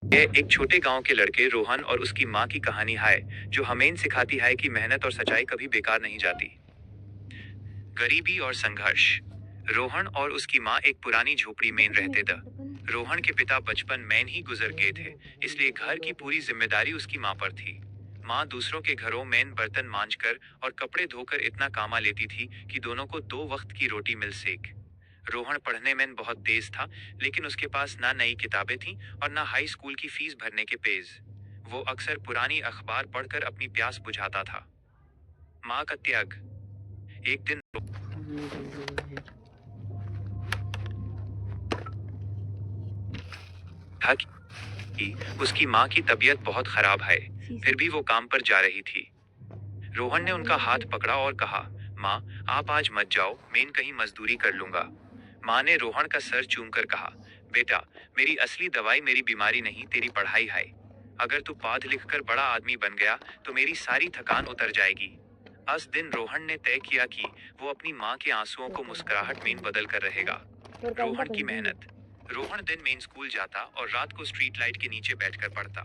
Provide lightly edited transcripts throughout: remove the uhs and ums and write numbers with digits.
यह एक छोटे गांव के लड़के रोहन और उसकी माँ की कहानी है, जो हमें सिखाती है कि मेहनत और सच्चाई कभी बेकार नहीं जाती। गरीबी और संघर्ष। रोहन और उसकी माँ एक पुरानी झोपड़ी में रहते थे। रोहन के पिता बचपन में ही गुजर गए थे, इसलिए घर की पूरी जिम्मेदारी उसकी माँ पर थी। माँ दूसरों के घरों में बर्तन मांजकर और कपड़े धोकर इतना कामा लेती थी कि दोनों को दो वक्त की रोटी मिल सके। रोहन पढ़ने में बहुत तेज था, लेकिन उसके पास ना नई किताबें थीं और ना हाई स्कूल की फीस भरने के पेज। वो अक्सर पुरानी अखबार पढ़कर अपनी प्यास बुझाता था। माँ का त्याग। एक दिन था कि उसकी माँ की तबीयत बहुत खराब है, फिर भी वो काम पर जा रही थी। रोहन ने उनका हाथ पकड़ा और कहा, माँ, आप आज मत जाओ, मैं कहीं मजदूरी कर लूंगा। माँ ने रोहन का सर चूमकर कहा, बेटा, मेरी असली दवाई मेरी बीमारी नहीं, तेरी पढ़ाई है। अगर तू पढ़ लिख कर बड़ा आदमी बन गया तो मेरी सारी थकान उतर जाएगी। उस दिन रोहन ने तय किया कि वो अपनी माँ के आंसुओं को मुस्कुराहट में बदल कर रहेगा। रोहन की मेहनत। रोहन दिन में स्कूल जाता और रात को स्ट्रीट लाइट के नीचे बैठकर पढ़ता।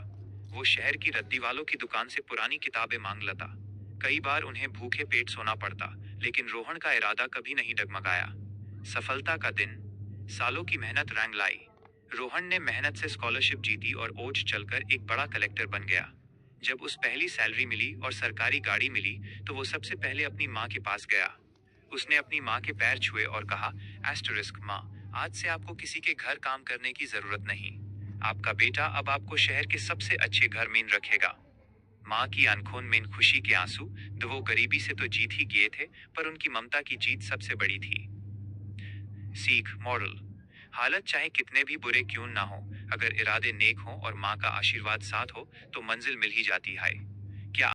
वो शहर की रद्दी वालों की दुकान से पुरानी किताबें मांग लेता। कई बार उन्हें भूखे पेट सोना पड़ता, लेकिन रोहन का इरादा कभी नहीं डगमगाया। सफलता का दिन। सालों की मेहनत रंग लाई। रोहन ने मेहनत से स्कॉलरशिप जीती और ओज चलकर एक बड़ा कलेक्टर बन गया। जब उस पहली सैलरी मिली और सरकारी गाड़ी मिली, तो वो सबसे पहले अपनी माँ के पास गया। उसने अपनी माँ के पैर छुए और कहा, एस्टरिस्क माँ, आज से आपको किसी के घर काम करने की जरूरत नहीं। आपका बेटा अब आपको शहर के सबसे अच्छे घर में रखेगा। माँ की आंखों में खुशी के आंसू। तो वो गरीबी से तो जीत ही गए थे, पर उनकी ममता की जीत सबसे बड़ी थी। सीख, मॉरल। हालत चाहे कितने भी बुरे क्यों ना हो, अगर इरादे नेक हो और माँ का आशीर्वाद साथ हो, तो मंजिल मिल ही जाती है।